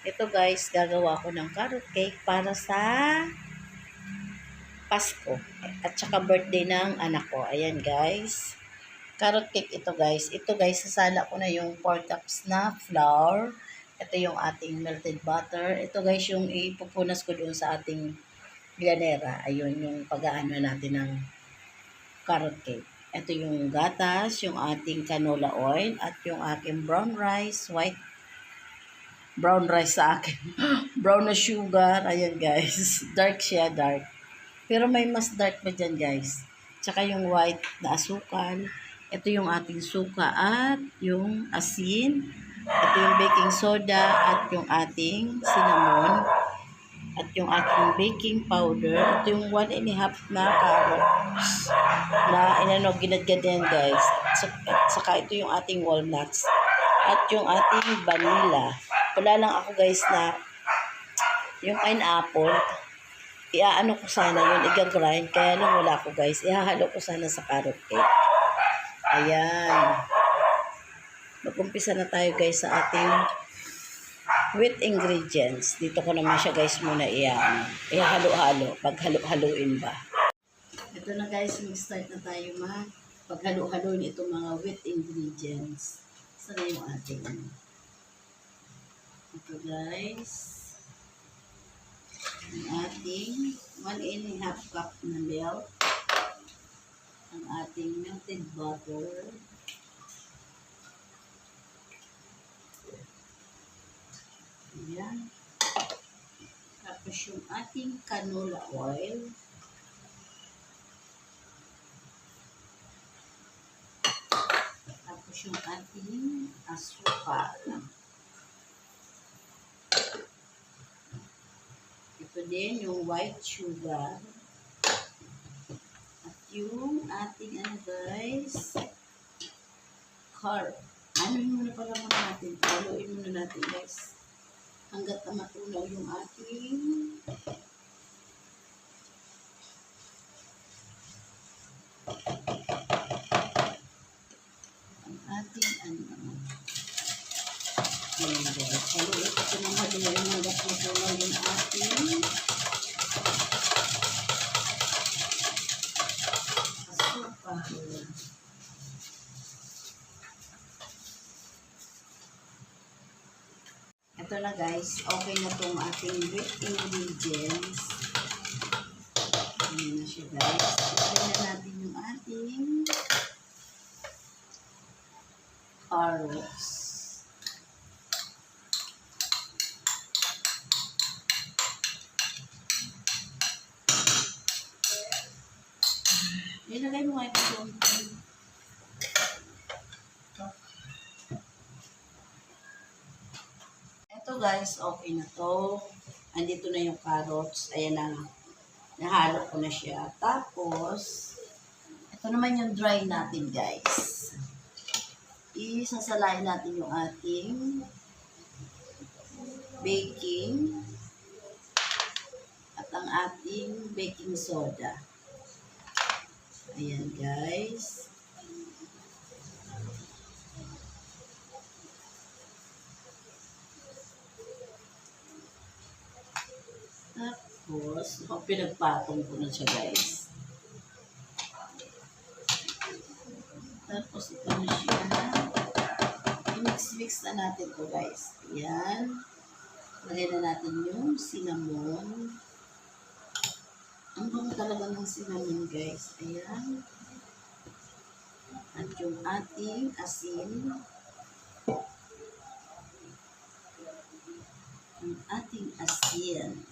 Ito guys, gagawa ko ng carrot cake para sa Pasko. At saka birthday ng anak ko. Ayan guys. Carrot cake ito guys. Ito guys, sasala ko na yung 4 cups na flour. Ito yung ating melted butter. Ito guys, yung ipupunas ko doon sa ating granera. Ayun yung pag-aano natin ng carrot cake. Ito yung gatas, yung ating canola oil, at yung aking brown rice, brown rice sa akin. Brown na sugar. Ayan guys. Dark siya, dark. Pero may mas dark pa dyan guys. Tsaka yung white na asukal. Ito yung ating suka at yung asin. Ito yung baking soda at yung ating cinnamon. At yung ating baking powder. Ito yung 1½ na carrots na ginadgad yan guys. At saka ito yung ating walnuts. At yung ating vanilla. Wala lang ako guys na yung pineapple. Iaano ko sana yun, i-grind. Kaya lang wala ko guys. Ihahalo ko sana sa carrot cake. Ayan. Mag-umpisa na tayo guys sa ating wheat ingredients. Dito ko naman siya guys muna ihalo-halo. Paghalo-haloin ba. Ito na guys, mag-start na tayo paghalo-haloin itong mga wheat ingredients. Sana yung ating ito guys. Ang ating 1½ cup na milk. Ang ating melted butter. Ayan. Tapos yung ating canola oil. Tapos yung ating asukal. Ito din yung white sugar. At yung ating guys, carb. Muna pala natin. Haluin muna natin guys. Hanggat na matunaw yung ating Ayan guys. Haluin ito ng haluin hanggat matunaw yung ating asukal. Ito na guys, okay na itong ating wheat ingredients. Ayan na siya guys. Ilagay na natin yung ating carrots. Ilagay mo nga ito. Ito guys, okay na to. Andito na yung carrots. Ayan na. Nahalo ko na siya. Tapos, ito naman yung dry natin guys. Isasalain natin yung ating baking at ang ating baking soda. Ayan guys. Tapos, pinagpatong ko na siya guys. Tapos ito na siya. I-mix na natin to guys. Ayan. Lagay na natin yung cinnamon. Ang bango talaga ng cinnamon guys. Ayan. At yung ating asin. Ang ating asin.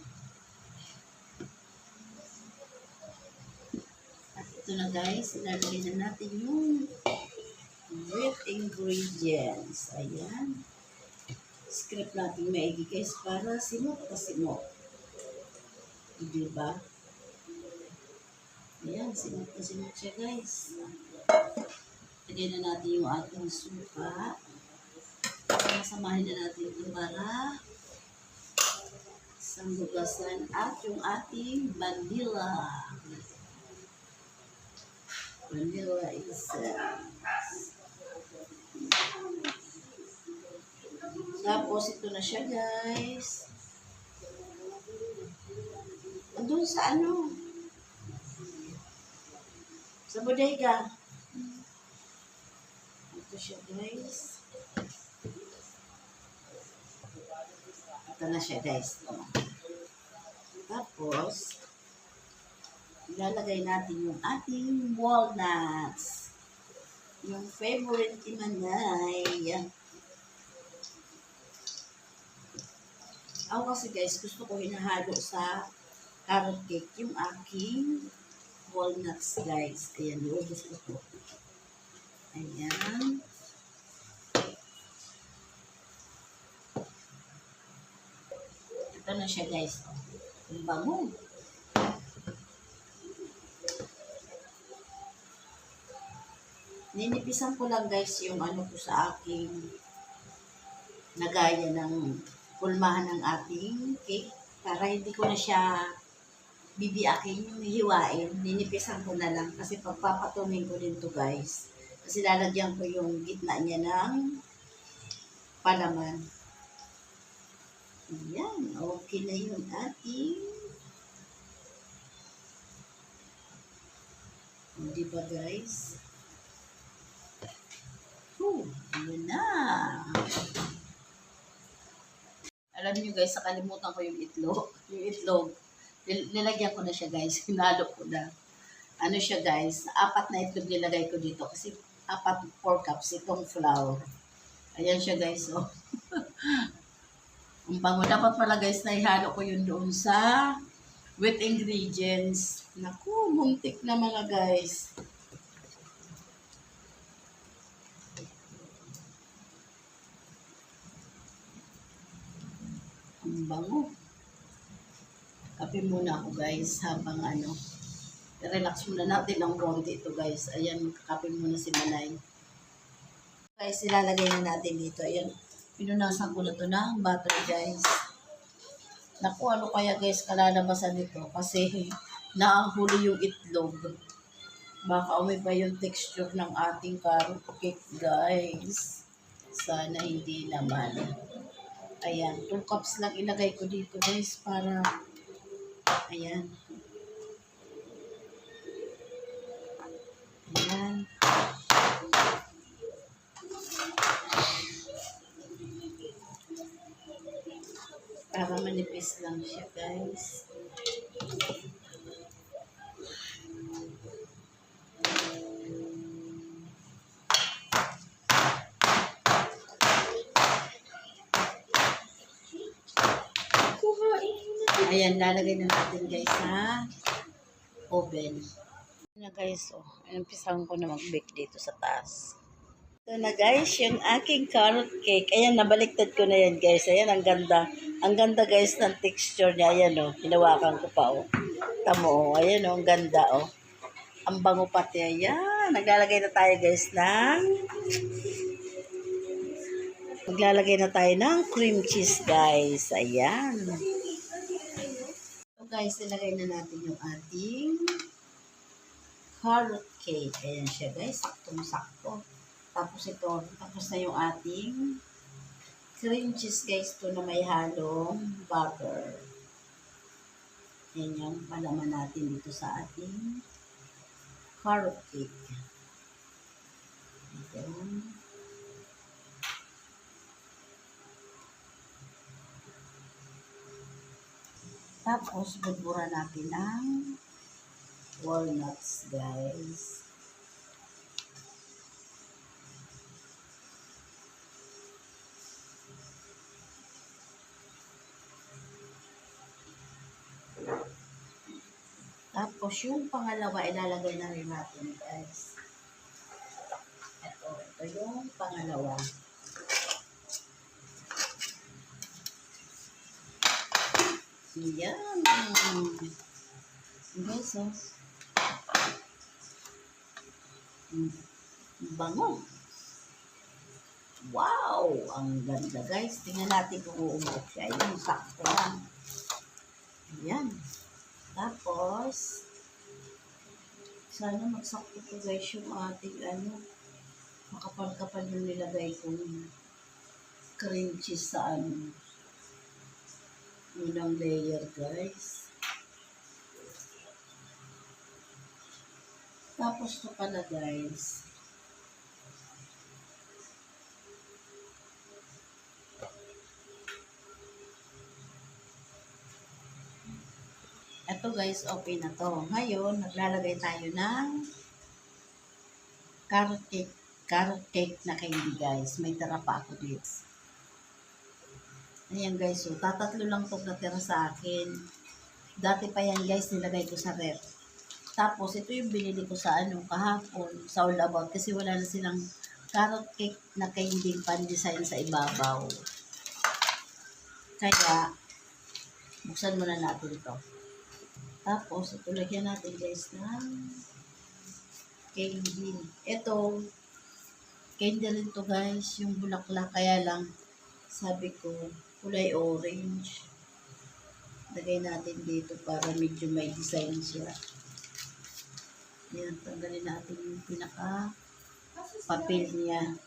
At ito na guys. Ilalagay na natin yung wheat ingredients. Ayan. Script natin maigi guys para simot na simot. Diba? Ayan, simot na simot siya guys. Lagay na natin yung ating suka. Masamahin na natin ito para sambugasan at yung ating vanilla. Vanilla essence. Tapos, ito na siya, guys. Andun sa ano? Sa bodega. Ito siya, guys. Ito na siya, guys. Tapos, ilalagay natin yung ating walnuts. Yung favorite ni Manay. Ako kasi guys, gusto ko hinahalo sa carrot cake yung aking walnuts guys. Ayan, iubos ko po. Ayan. Ito na siya guys. Ang bango. Ninipisan ko lang guys yung ano ko sa aking nagaya ng pulmahan ng ating cake para hindi ko na siya bibiakin yung hiwain. Ninipisan ko na lang kasi pagpapatumin ko din to guys. Kasi lalagyan ko yung gitna niya ng palaman. Ayan, okay na yung ating diba guys? Yun na. Alam niyo guys, nakalimutan ko yung itlog. Yung itlog, nilagyan ko na siya guys. Hinalo ko na. Ano siya guys, 4 na itlog nilagay ko dito kasi 4 cups itong flour. Ayan siya guys, oh. Ang bango. Dapat pala guys, naihalo ko yun doon sa wet ingredients. Naku, muntik na mga guys. Ang bango. Kape muna ako guys habang ano. Relax muna natin ng konti ito guys. Ayan, kape muna si Manay. Guys, ilalagay na natin dito. Ayan, pinunasan ko na ito ng butter guys. Naku, ano kaya guys kalalabasan nito? Kasi naahuli yung itlog. Baka umiba yung texture ng ating carrot cake guys. Sana hindi naman. Ayan, 2 cups lang ilagay ko dito guys para, ayan. Ayan. Para manipis lang siya guys. Ayan, lalagay na natin guys sa oven. Ayan na guys, oh. Umpisahan ko na mag-bake dito sa taas. Ito na guys, yung aking carrot cake. Ayan, nabaliktad ko na yan guys. Ayan, ang ganda. Ang ganda guys ng texture niya. Ayan, oh. Hinawakan ko pa, oh. Tamo, oh. Ayan, oh. Ang ganda, oh. Ang bango pati. Ayan. Naglalagay na tayo guys ng cream cheese guys. Ayan. So guys, ilagay na natin yung ating carrot cake. Ayan siya guys, saktong-sakto. Tapos ito, tapos na yung ating cream cheese guys, ito na may halong butter. Ayan yung palaman natin dito sa ating carrot cake. Ayan. Tapos, budbura natin ng walnuts, guys. Tapos, yung pangalawa, ilalagay na rin natin, guys. Ito yung pangalawa. Yan. Guys, oh. Bango. Wow! Ang ganda, guys. Tingnan natin kung uumok siya. Yung sakto lang. Ayan. Tapos, sana magsakto po guys yung ating makapal-kapal yung nilagay kong cream cheese sa unang layer, guys. Tapos ito pala, guys. Ito, guys, okay na to. Ngayon, naglalagay tayo ng carrot cake. Carrot cake na candy, guys. May tira pa ako dito. Ayan, guys. So, tatatlo lang itong natira sa akin. Dati pa yan, guys, nilagay ko sa ref. Tapos, ito yung binili ko sa kahapon, sa All About, kasi wala na silang carrot cake na candy pan-design sa ibabaw. Kaya, buksan muna natin ito. Tapos, ito lagyan natin, guys, ng candy. Ito, candy rin to, guys, yung bulaklak. Kaya lang, sabi ko, kulay orange. Lagay natin dito para medyo may design siya. Yan, tanggalin natin yung pinaka-papel niya.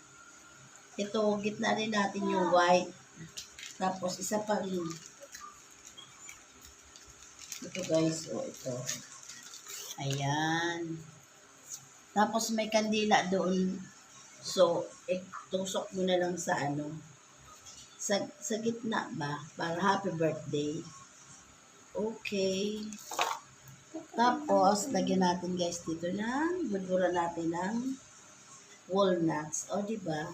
Ito, gitna rin natin yung white. Tapos, isa pa rin. Ito, guys. O, ito. Ayan. Tapos, may kandila doon. So, tusok mo na lang sa sa gitna ba? Para happy birthday. Okay. Tapos, lagyan natin, guys, dito bulburan natin ng walnuts. O, diba?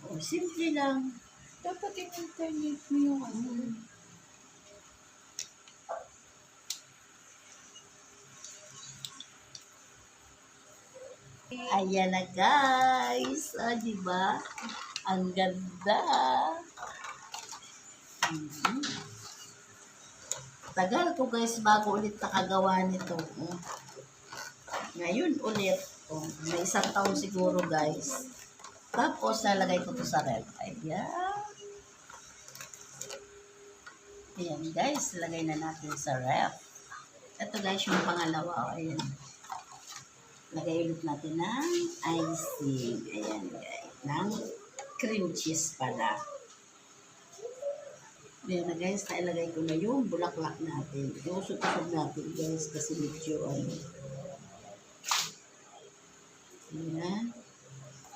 O, simple lang. Dapat i-alternate mo yung Ayan na, guys. O, diba? Ang ganda. Tagal ko, guys, bago ulit nakagawa nito. Ngayon ulit. May isang taon siguro, guys. Tapos, nalagay ko to sa ref. Ayan. Ayan, guys. Lagay na natin sa ref. Ito, guys, yung pangalawa. Ayan. Lagay ulit natin ng icing. Ayan, guys. Ng cream cheese pala. Ayan na, guys. Nailagay ko na yung bulaklak natin. Iusog-usog natin, guys. Kasi medyo Ayan.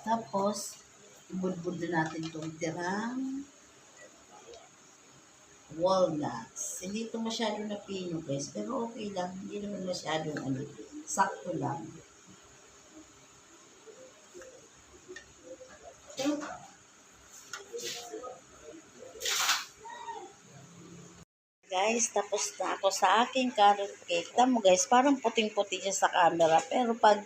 Tapos, ibudbud na natin itong tirang walnuts. Hindi ito masyado na pino, guys. Pero okay lang. Hindi naman masyadong sakto lang. Guys, tapos na ako sa aking carrot cake. Tamo, guys, parang puting-puti siya sa camera. Pero pag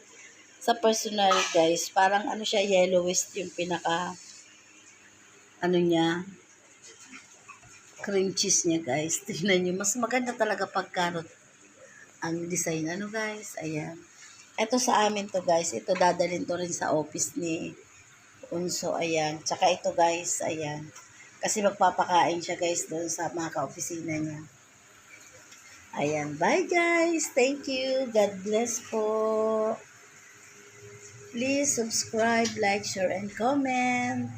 sa personal, guys, parang siya, yellowish yung pinaka, niya, cream cheese niya, guys. Tignan niyo, mas maganda talaga pag carrot ang design. Guys? Ayan. Ito sa amin to, guys. Ito dadalhin to rin sa office ni Unso. Ayan. Tsaka ito, guys. Ayan. Kasi magpapakain siya, guys, doon sa mga ka-opisina niya. Ayan. Bye, guys. Thank you. God bless po. Please subscribe, like, share, and comment.